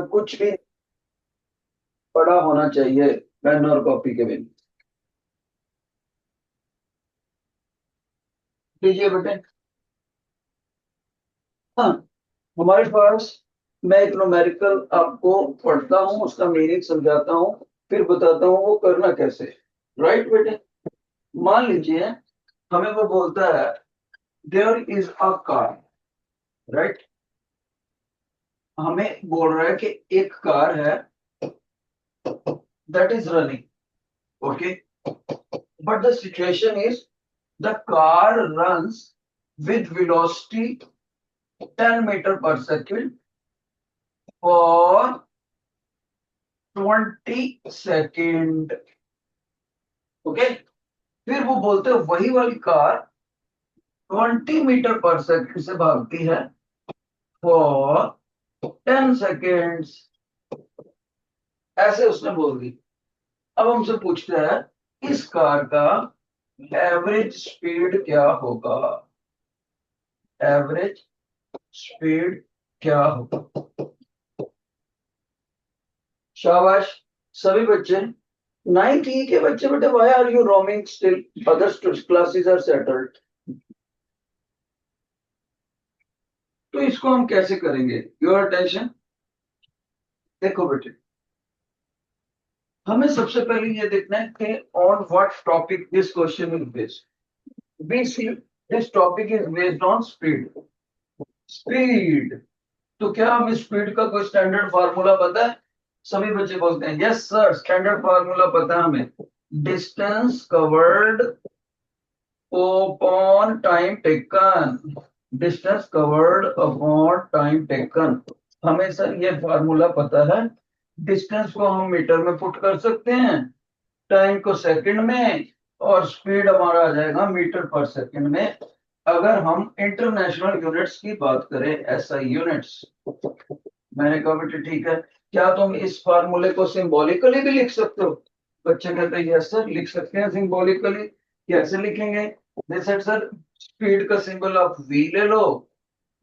कुछ भी पढ़ा होना चाहिए पेन और कॉपी के बिना। लीजिए बेटे। हाँ, हमारे पास, मैं एक न्यूमेरिकल आपको पढ़ता हूँ, उसका मीनिंग समझाता हूँ, फिर बताता हूँ वो करना कैसे। राइट बेटे। मान लीजिए हमें वो बोलता है there is a car. Right. हमें बोल रहा है कि एक कार है that is running. Okay. But the situation is the car runs with velocity 10 meter per second for 20 second. Okay. फिर वो बोलते हैं वही वाली कार 20 मीटर पर सेकंड से भागती है फॉर 10 सेकेंड्स। ऐसे उसने बोल दी। अब हमसे पूछते हैं इस कार का एवरेज स्पीड क्या होगा। एवरेज स्पीड क्या होगा। शाबाश सभी बच्चे। 9th के बच्चे बेटे, why are you roaming still, other classes are settled. तो इसको हम कैसे करेंगे, योर अटेंशन। देखो बेटे, हमें सबसे पहले ये देखना है कि on what topic this question is based. We see this topic is based on speed. Speed. तो क्या हमें स्पीड का कोई स्टैंडर्ड फार्मूला पता है। सभी बच्चे बोलते हैं यस सर, स्टैंडर्ड फार्मूला पता है हमें। Distance covered upon time taken. Distance covered upon time taken. हमें सर ये फार्मूला पता है। डिस्टेंस को हम मीटर में पुट कर सकते हैं, टाइम को सेकंड में, और स्पीड हमारा आ जाएगा मीटर पर सेकंड में। अगर हम इंटरनेशनल यूनिट्स की बात करें, एसआई यूनिट्स। मैंने कहा बेटे ठीक है, क्या तुम इस फार्मूले को सिंबॉलिकली भी लिख सकते हो। बच्चे कहते हैं यस सर, लिख सकते हैं सिंबॉलिकली। कैसे लिखेंगे। जैसे सर, स्पीड का सिंबल आप वी ले लो,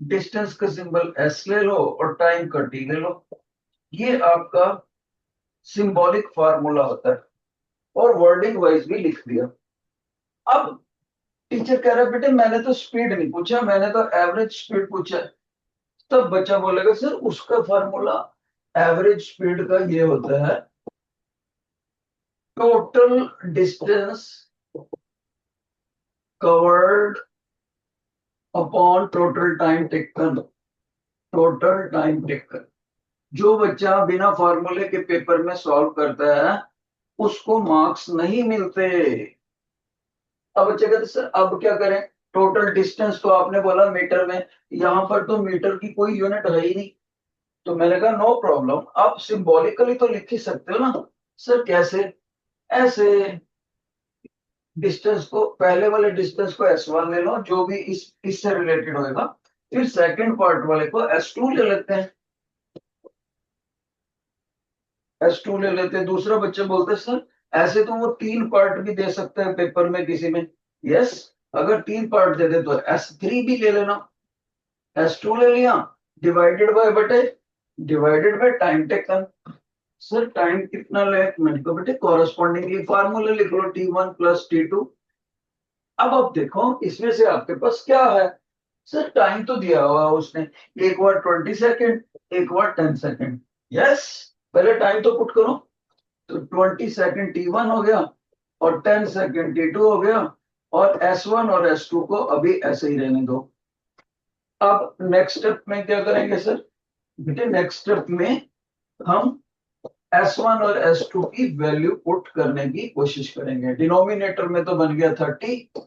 डिस्टेंस का सिंबल एस ले लो, और टाइम का टी ले लो। ये आपका सिंबॉलिक फार्मूला होता है, और वर्डिंग वाइज भी लिख दिया। अब टीचर कह रहा है बेटे मैंने तो स्पीड नहीं पूछा, मैंने तो एवरेज स्पीड पूछा है। तब बच्चा बोलेगा सर उसका फार्मूला एवरेज स्पीड का ये होता है total distance covered upon total time taken. Total time taken. जो बच्चा बिना फार्मूले के पेपर में सॉल्व करता है उसको मार्क्स नहीं मिलते। अब बच्चे कहते सर अब क्या करें। टोटल डिस्टेंस तो आपने बोला मीटर में, यहां पर तो मीटर की कोई यूनिट है ही नहीं। तो मैंने कहा नो प्रॉब्लम, आप सिंबॉलिकली तो लिख ही सकते हो ना। सर कैसे। ऐसे, डिस्टेंस को, पहले वाले डिस्टेंस को S1 ले लो जो भी इससे रिलेटेड होएगा, फिर सेकंड पार्ट वाले को S2 ले लेते हैं। S2 ले लेते हैं। दूसरा बच्चे बोलते हैं सर ऐसे तो वो 3 पार्ट भी दे सकते हैं पेपर में किसी में। यस, अगर 3 पार्ट दे दे तो S3 भी ले लेना। S2 ले लिया, डिवाइडेड बाय बटे, divided by time taken. Sir time कितना ले, मैंने कहा बेटे कॉरेस्पॉन्डिंगली फार्मूला लिख लो T1 + T2। अब देखो इसमें से आपके पास क्या है। सर टाइम तो दिया हुआ है उसने, एक बार 20 सेकेंड, एक बार 10 सेकेंड। यस, पहले टाइम तो पुट करो। तो 20 सेकेंड T1 हो गया, और 10 सेकेंड T2 हो गया, और S1 और S2 को अभी ऐसे ही रहने दो। अब नेक्स्ट स्टेप में क्या करेंगे सर। बेटे नेक्स्ट स्टेप में हम S1 और S2 की वैल्यू पुट करने की कोशिश करेंगे। डिनोमिनेटर में तो बन गया 30।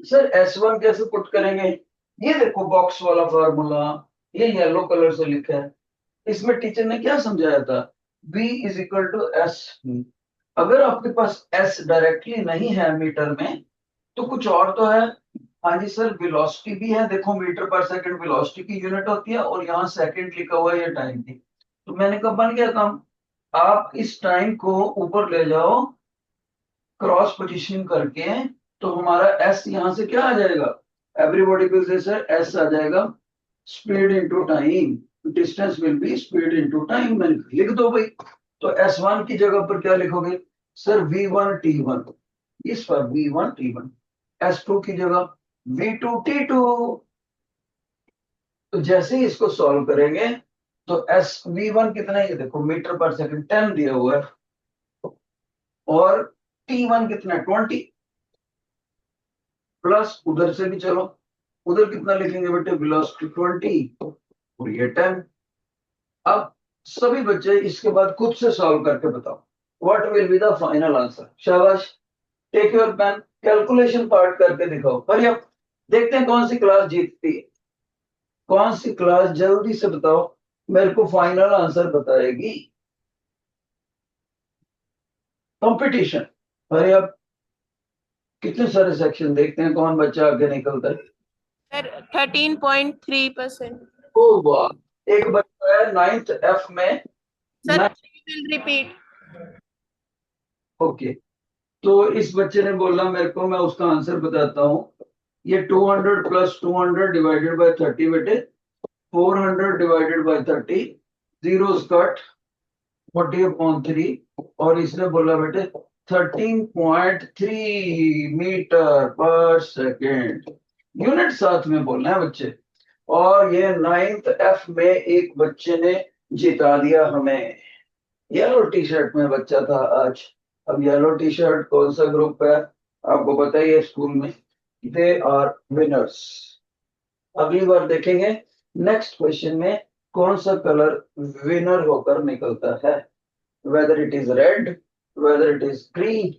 सर S1 कैसे पुट करेंगे। ये देखो बॉक्स वाला फार्मूला, ये येलो कलर से लिखा है। इसमें टीचर ने क्या समझाया था, V = S। अगर आपके पास S डायरेक्टली नहीं है मीटर में तो कुछ और तो है। हाँ जी सर, वेलोसिटी भी है। देखो मीटर पर सेकंड वेलोसिटी की यूनिट होती है, और यहाँ सेकंड लिखा हुआ है, ये टाइम की। तो मैंने कहा बन गया काम। आप इस टाइम को ऊपर ले जाओ क्रॉस पोजीशन करके, तो हमारा एस यहां से क्या आ जाएगा। एवरीबॉडी को से सर एस आ जाएगा, speed into time. Distance will be speed into time. मैंने लिख दो भाई। तो S1 की जगह पर क्या लिखोगे सर, V1 T1, इस पर V1 T1। S2 की जगह V2 T2। तो जैसे ही इसको सॉल्व करेंगे तो V1 कितना है, ये देखो मीटर पर सेकंड 10 दिया हुआ है, और T1 कितना है 20, प्लस उधर से भी चलो, उधर कितना लिखेंगे बेटे, वेलोसिटी 20 और ये 10। अब सभी बच्चे इसके बाद खुद से सॉल्व करके बताओ what will be the final answer. शाबाश, take your pen, calculation part करके दिखाओ। पर अब देखते हैं कौन सी क्लास जीतती है, कौन सी क्लास जल्दी से बताओ मेरे को फाइनल आंसर बताएगी। कंपटीशन। अरे अब कितने सारे सेक्शन, देखते हैं कौन बच्चा आगे निकलता है। सर 13.3%। ओ वाह, एक बच्चा है 9th F में। Sir will repeat. ओके, तो इस बच्चे ने बोला मेरे को, मैं उसका आंसर बताता हूँ। ये 200 प्लस 200 डिवाइडेड बाय 30 बेटे, 400 डिवाइडेड बाय 30, जीरो कट 40/3, और इसने बोला बेटे 13.3 मीटर पर सेकेंड। यूनिट साथ में बोलना है बच्चे। और ये 9th F में एक बच्चे ने जिता दिया हमें। येलो टी शर्ट में बच्चा था आज। अब येलो टी शर्ट कौन सा ग्रुप है आपको पता ही है स्कूल में, दे आर विनर्स। अगली बार देखेंगे नेक्स्ट क्वेश्चन में कौन सा कलर विनर होकर निकलता है, whether it is red, whether it is green,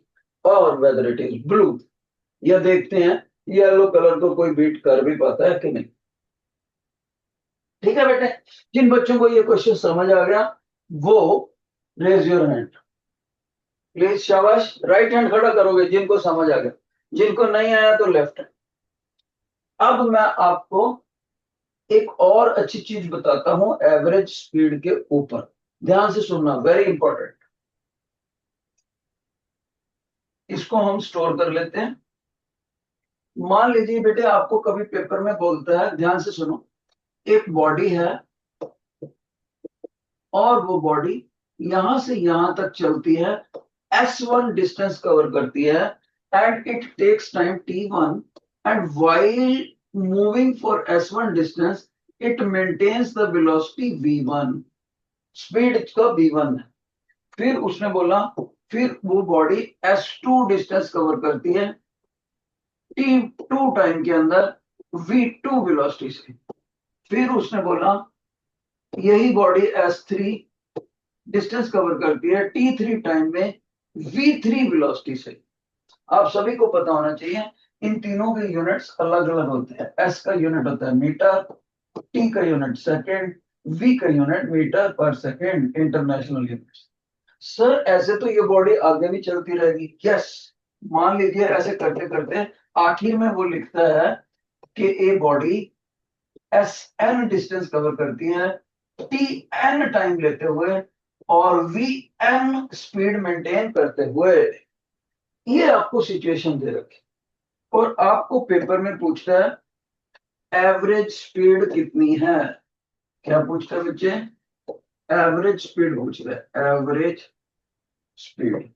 और वेदर इट इज ब्लू। यह देखते हैं येलो कलर को कोई बीट कर भी पाता है कि नहीं। ठीक है बेटे, जिन बच्चों को ये क्वेश्चन समझ आ गया वो रेज योर हैंड प्लीज। शाबाश, राइट हैंड खड़ा करोगे जिनको समझ आ गया, जिनको नहीं आया तो लेफ्ट हैंड। अब मैं आपको एक और अच्छी चीज बताता हूं एवरेज स्पीड के ऊपर, ध्यान से सुनना, वेरी इंपॉर्टेंट। इसको हम स्टोर कर लेते हैं। मान लीजिए बेटे आपको कभी पेपर में बोलता है, ध्यान से सुनो, एक बॉडी है और वो बॉडी यहां से यहां तक चलती है, S1 डिस्टेंस कवर करती है, and it takes time T1, and while moving for S1 distance it maintains the velocity V1, speed इसका V1 है। फिर उसने बोला फिर वो बॉडी S2 डिस्टेंस कवर करती है T2 टाइम के अंदर V2 वेलोसिटी से। फिर उसने बोला यही बॉडी S3 डिस्टेंस कवर करती है T3 टाइम में V3 वेलोसिटी से। आप सभी को पता होना चाहिए इन तीनों के यूनिट्स अलग अलग होते हैं। S का यूनिट होता है मीटर, T का यूनिट सेकेंड, V का unit metre per second, international unit. Sir ऐसे तो ये बॉडी आगे भी चलती रहेगी, यस। मान लीजिए ऐसे करते करते आखिर में वो लिखता है कि a body SN distance cover करती है TN टाइम लेते हुए और VN स्पीड मेंटेन करते हुए। ये आपको सिचुएशन दे रखी और आपको पेपर में पूछता है एवरेज स्पीड कितनी है। क्या पूछता है बच्चे, एवरेज स्पीड पूछ रहा है, एवरेज स्पीड।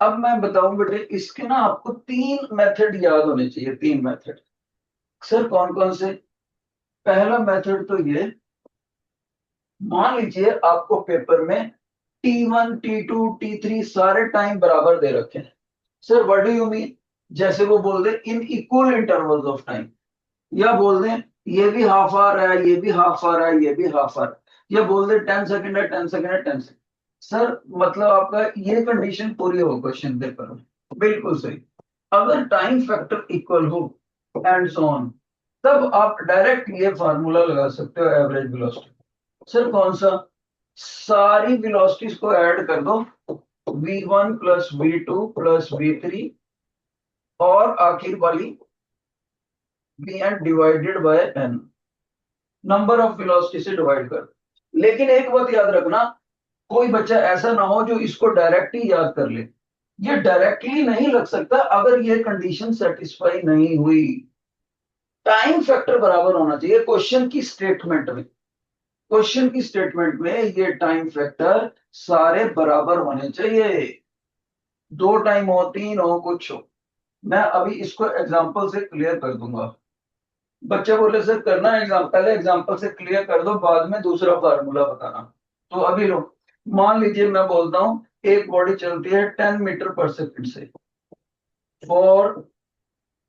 अब मैं बताऊं बेटे, इसके ना आपको 3 मेथड याद होने चाहिए, 3 मेथड। सर कौन कौन से। पहला मेथड तो ये, मान लीजिए आपको पेपर में T1 T2 T3 सारे टाइम बराबर दे रखे हैं। Sir what do you mean, जैसे वो बोल दे in equal intervals of time, या बोल दें ये भी हाफ आवर है, ये भी हाफ आवर है, ये भी हाफ आवर, या बोल दे 10 सेकंड है, 10 सेकंड है, 10 सेकंड। सर मतलब आपका ये कंडीशन पूरी हो क्वेश्चन पेपर में, बिल्कुल सही। अगर टाइम फैक्टर इक्वल हो एंड सो ऑन, तब आप डायरेक्ट ये फार्मूला लगा सकते हो एवरेज वेलोसिटी। सर कौन सा, सारी वेलोसिटीज को ऐड कर दो, V1 plus V2 plus V3, और आखिर वाली Vn divided by n, number of velocity से डिवाइड कर। लेकिन एक बात याद रखना, कोई बच्चा ऐसा ना हो जो इसको डायरेक्ट ही याद कर ले। ये डायरेक्टली नहीं लग सकता अगर ये कंडीशन सेटिस्फाई नहीं हुई। टाइम फैक्टर बराबर होना चाहिए क्वेश्चन की स्टेटमेंट में। क्वेश्चन की स्टेटमेंट में ये टाइम फैक्टर सारे बराबर होने चाहिए, 2 टाइम हो, 3 हो, कुछ हो। मैं अभी इसको एग्जांपल से क्लियर कर दूंगा। बच्चे बोले सर करना है एग्जाम, पहले एग्जांपल से क्लियर कर दो, बाद में दूसरा फार्मूला बताना। तो अभी लो, मान लीजिए मैं बोलता हूं एक बॉडी चलती है 10 मीटर पर सेकंड से फॉर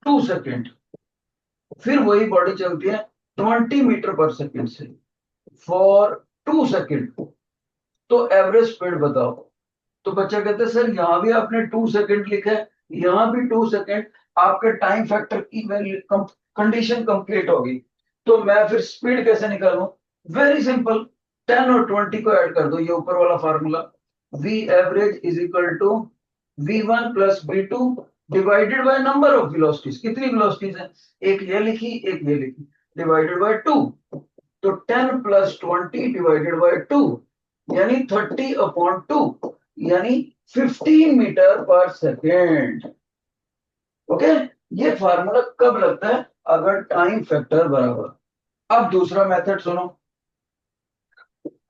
2 सेकेंड, फिर वही बॉडी चलती है 20 मीटर पर सेकंड से फॉर 2 सेकेंड। तो एवरेज स्पीड बताओ। तो बच्चा कहते हैं सर यहाँ भी आपने 2 सेकेंड लिखा है, यहाँ भी 2 सेकेंड, आपके टाइम फैक्टर की वैल्यू कंडीशन कंप्लीट होगी। तो मैं फिर स्पीड कैसे निकालूं? वेरी सिंपल, 10 और 20 को ऐड कर दो, ये ऊपर वाला formula, V average is equal to v1 plus v2 divided by number of velocities. कितनी वेलोसिटीज है? एक ये लिखी, एक ये लिखी, डिवाइडेड बाय 2। तो 10 प्लस 20 डिवाइडेड बाय 2 यानी 30 अपॉन 2 यानी 15 मीटर पर सेकेंड। ओके, ये फार्मूला कब लगता है? अगर टाइम फैक्टर बराबर। अब दूसरा मेथड सुनो,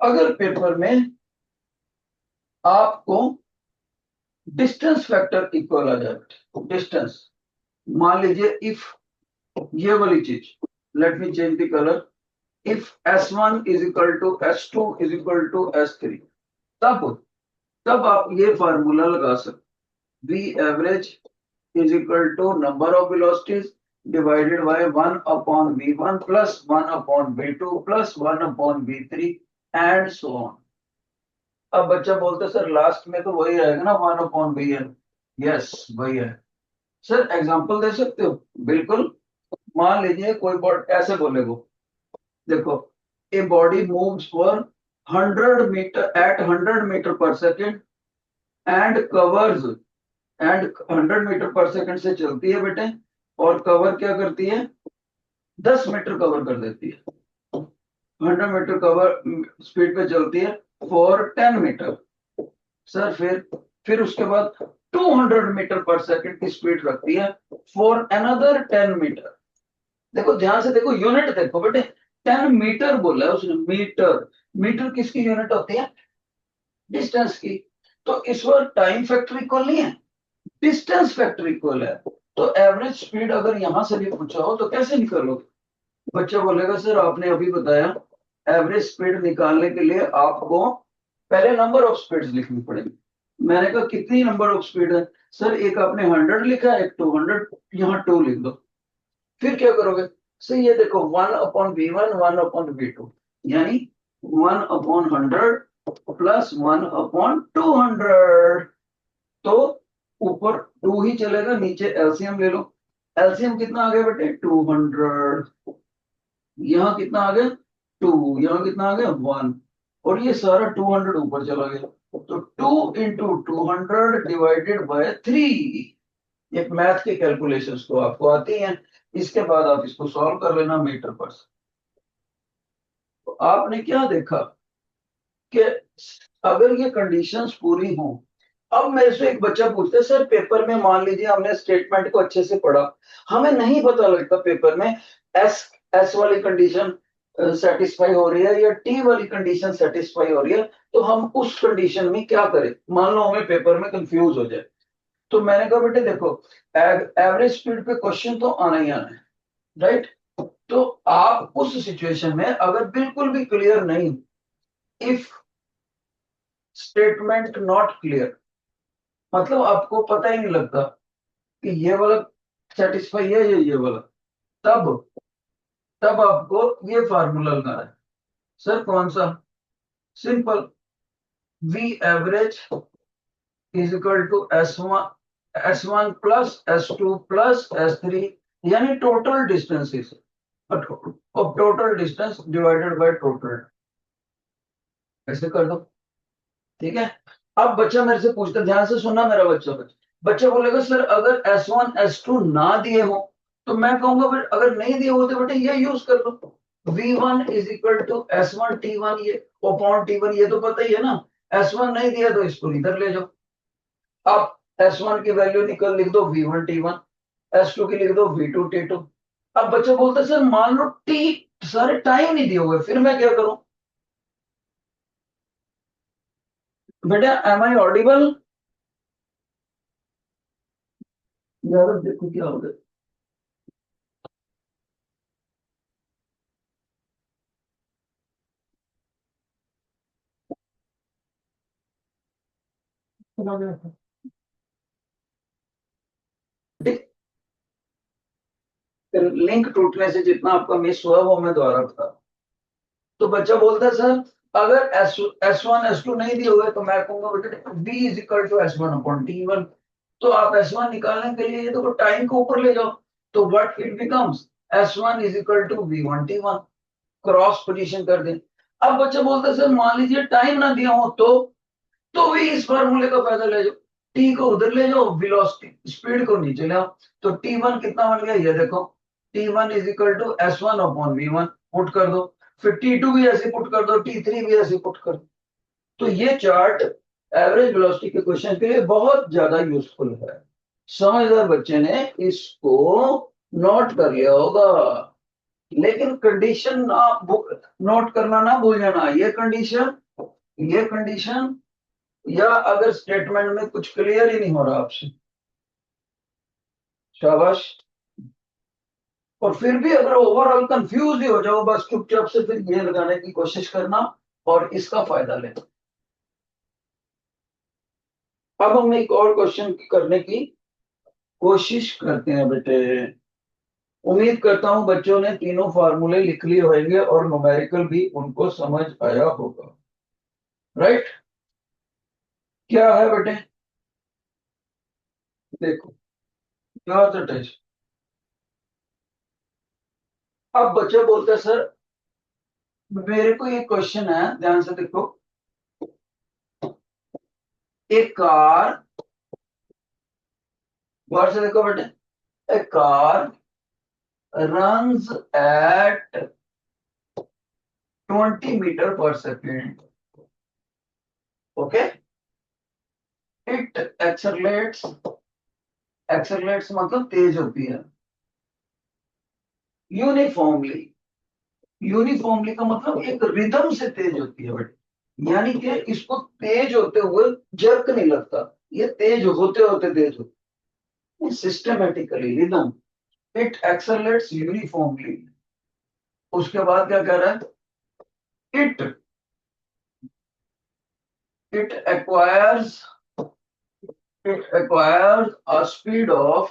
अगर पेपर में आपको डिस्टेंस फैक्टर इक्वल आ जाए, डिस्टेंस, मान लीजिए इफ ये वाली चीज, let me change the colour, if S1 is equal to S2 is equal to S3, तब तब आप ये फार्मूला लगा सकते, V average is equal to number of velocities divided by 1 upon v1 plus 1 upon v2 plus 1 upon v3 and so on। अब बच्चा बोलते sir last में तो वही आएगा ना 1 upon vn। यस वही है। सर एग्जांपल दे सकते हो? बिल्कुल। मान लीजिए कोई बॉडी ऐसे बोलेगो, देखो a body moves for 100 meter at 100 meter per second and covers, and 100 meter per second से चलती है बेटे, और कवर क्या करती है? 10 मीटर कवर कर देती है। 100 मीटर कवर स्पीड पे चलती है फॉर 10 मीटर। सर फिर उसके बाद 200 मीटर पर सेकंड की स्पीड रखती है फॉर अनदर 10 मीटर। देखो ध्यान से देखो, यूनिट देखो बेटे, 10 मीटर बोला है उसने, मीटर। मीटर किसकी यूनिट होती है? डिस्टेंस की। तो इस बार टाइम फैक्टर इक्वल नहीं है, डिस्टेंस फैक्टर इक्वल है। तो एवरेज स्पीड अगर यहां से भी पूछा हो तो कैसे निकालोगे? बच्चा बोलेगा सर आपने अभी बताया एवरेज स्पीड निकालने के लिए आपको पहले नंबर ऑफ स्पीड्स लिखनी पड़ेगी। मैंने कहा कितनी नंबर ऑफ स्पीड है? सर एक आपने 100 लिखा है, एक 200, यहाँ 2 लिख दो। फिर क्या करोगे? सर ये देखो 1 अपॉन v1 1 अपॉन v2 यानी 1 अपॉन 100 प्लस 1 अपॉन 200। तो ऊपर 2 ही चलेगा, नीचे एलसीएम ले लो। एलसीएम कितना आ गया बेटे? 200। यहाँ कितना आ गया? 2। यहाँ कितना आ गया? 1। और ये सारा 200 ऊपर चला गया। तो 2 इंटू 200 डिवाइडेड बाय 3। एक मैथ के कैलकुलेशंस तो आपको आती हैं, इसके बाद आप इसको सॉल्व कर लेना मीटर पर। तो आपने क्या देखा कि अगर ये कंडीशंस पूरी हों, अब मेरे से एक बच्चा पूछता है सर पेपर में मान लीजिए हमने स्टेटमेंट को अच्छे से पढ़ा, हमें नहीं पता लगता पेपर में एस एस वाली कंडीशन सेटिस्फाई हो रही है या टी वाली कंडीशन सेटिस्फाई हो रही है, तो हम उस कंडीशन में क्या करें? मान लो हमें पेपर में कंफ्यूज हो जाए। तो मैंने कहा बेटे देखो, एवरेज स्पीड पे क्वेश्चन तो आना ही आना है, राइट? तो आप उस सिचुएशन में अगर बिल्कुल भी क्लियर नहीं, इफ स्टेटमेंट नॉट क्लियर, मतलब आपको पता ही नहीं लगता कि ये वाला सेटिस्फाई है या ये वाला, तब तब आपको ये फार्मूला लगाना है। सर कौन सा? Simple, V average is equal to S1 plus S2 plus S3 यानी total distances of total distance divided by total. ऐसे कर दो, ठीक है। अब बच्चा मेरे से पूछता, ध्यान से सुनना मेरा बच्चा, बच्चा बोलेगा सर अगर S1 S2 ना दिए हो, तो मैं कहूंगा अगर नहीं दिए हो तो बेटे ये यूज कर लो, V1 is equal to S1 T1, ये अपॉन T1, ये तो पता ही है ना। S1 नहीं दिया तो इसको इधर ले जाओ। अब S1 की वैल्यू निकल, लिख दो V1 T1, S2 की लिख दो V2 T2। अब बच्चा बोलता है सर मान लो T सारे टाइम नहीं दिए हुए, फिर मैं क्या करूं? बेटा एम आई ऑडिबल? यार देखो क्या हो गया। लिंक टूटने से जितना आपका मिस हुआ वो मैं दोहरा था। तो बच्चा बोलता है सर अगर S1 S2 नहीं दिए हुए तो मैं कहूंगा बेटा B is equal to S1/T1। तो आप S1 निकालने के लिए तो टाइम को ऊपर ले जाओ। तो what it becomes S1 is equal to V1/T1। Cross position कर दें। अब बच्चा बोलता है सर मान लीजिए टाइम ना दिया हो तो भी इस फार्मूले का फायदा ले जाओ। टी को उधर ले जाओ, वेलोसिटी स्पीड को नीचे ले आओ। तो T1 कितना बन गया ये देखो। T1 is equal to S1/V1 put कर दो। फिर T2 भी ऐसे पुट कर दो, T3 भी ऐसे पुट कर दो। तो ये चार्ट एवरेज वेलोसिटी के क्वेश्चन के लिए बहुत ज्यादा यूजफुल है। समझदार बच्चे ने इसको नोट कर लिया होगा। लेकिन कंडीशन ना नोट करना ना भूल जाना। ये कंडीशन या अगर स्टेटमेंट में कुछ क्लियर ही नहीं हो रहा आपसे, शाबाश। और फिर भी अगर ओवरऑल कंफ्यूज ही हो जाओ बस चुपचाप से फिर ये लगाने की कोशिश करना और इसका फायदा लेना। अब हम एक और क्वेश्चन करने की कोशिश करते हैं बेटे। उम्मीद करता हूं बच्चों ने तीनों फार्मूले लिख लिए होंगे और न्यूमेरिकल भी उनको समझ आया होगा। राइट? क्या है बेटे? देखो क्या टेस्ट। अब बच्चा बोलते हैं सर मेरे को ये क्वेश्चन है, ध्यान से देखो। एक कार, गौर से देखो बेटे। ए car runs at 20 meter per second. Okay? It accelerates मतलब तेज होती है। यूनिफॉर्मली। यूनिफॉर्मली का मतलब एक रिदम से तेज होती है बेटे। यानी कि इसको तेज होते हुए जर्क नहीं लगता। ये तेज होते होते तेज होती। Systematically rhythm. It accelerates uniformly. उसके बाद क्या कह रहा है? It acquires it acquires a speed of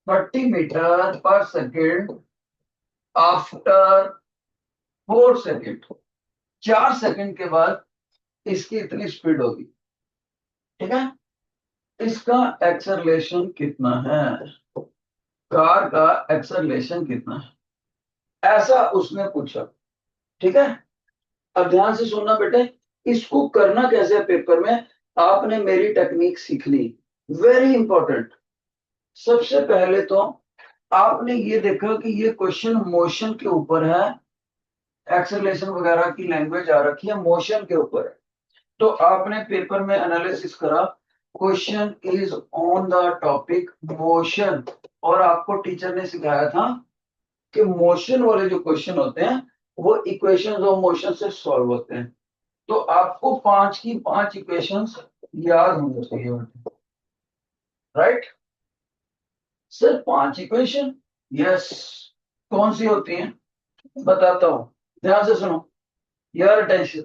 30 meters per second after 4 second. 4 second के बाद इसकी इतनी स्पीड होगी। ठीक है? इसका एक्सेलरेशन कितना है? कार का एक्सेलरेशन कितना है ऐसा उसने पूछा। ठीक है? अब ध्यान से सुनना बेटे। इसको करना कैसे है पेपर में, आपने मेरी टेक्निक सीखनी। Very important. सबसे पहले तो आपने ये देखा कि ये क्वेश्चन मोशन के ऊपर है। एक्सेलरेशन वगैरह की लैंग्वेज आ रखी है, मोशन के ऊपर है। तो आपने पेपर में एनालिसिस करा। Question is on the topic motion. और आपको टीचर ने सिखाया था कि मोशन वाले जो क्वेश्चन होते हैं वो इक्वेशंस ऑफ मोशन से सॉल्व होते हैं। तो आपको 5 की 5 इक्वेशंस याद होनी चाहिए। राइट? सिर्फ 5 इक्वेशन? यस। कौन सी होती हैं बताता हूं, ध्यान से सुनो। यार अटेंशन।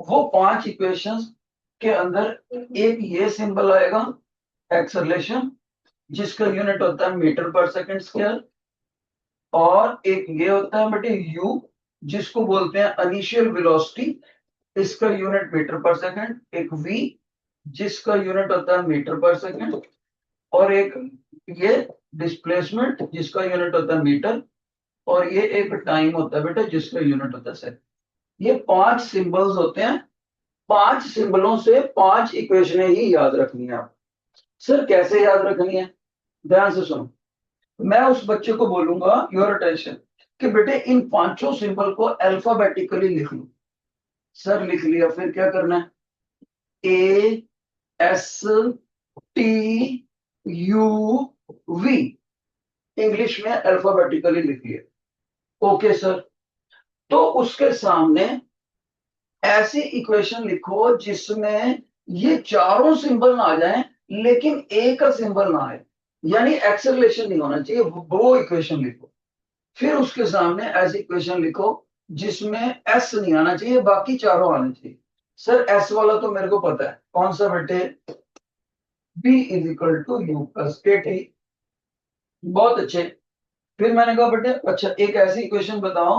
वो 5 इक्वेशंस के अंदर एक ये सिंबल आएगा एक्सेलरेशन, जिसका यूनिट होता है मीटर पर सेकंड स्क्वायर। और एक ये होता है बेटे यू, जिसको बोलते हैं इनिशियल वेलोसिटी, इसका यूनिट मीटर पर सेकंड। एक वी, जिसका यूनिट होता है मीटर पर सेकंड। और एक ये डिस्प्लेसमेंट, जिसका यूनिट होता है मीटर। और ये एक टाइम होता है बेटा, जिसका यूनिट होता है सेकंड। ये 5 सिंबल्स होते हैं। 5 सिंबलों से 5 इक्वेशनें ही याद रखनी है आप। सर कैसे याद रखनी है? ध्यान से सुनो। मैं उस बच्चे को बोलूंगा योर अटेंशन कि बेटे इन पांचों सिंबल को अल्फाबेटिकली लिख लो। सर लिख लिया, फिर क्या करना है? ASTUV इंग्लिश में अल्फाबेटिकली लिख लिया। Okay sir. तो उसके सामने ऐसी इक्वेशन लिखो जिसमें ये चारों सिंबल ना आ जाए लेकिन ए का सिंबल ना आए, यानी एक्सेलरेशन नहीं होना चाहिए, वो इक्वेशन लिखो। फिर उसके सामने ऐसी इक्वेशन लिखो जिसमें एस नहीं आना चाहिए, बाकी चारों आने चाहिए। सर एस वाला तो मेरे को पता है कौन सा बेटे, B is equal to u plus k t. बहुत अच्छे। फिर मैंने कहा बेटे अच्छा एक ऐसी इक्वेशन बताओ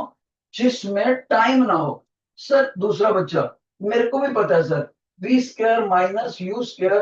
जिसमें टाइम ना हो। सर दूसरा बच्चा, मेरे को भी पता है sir, V square minus u square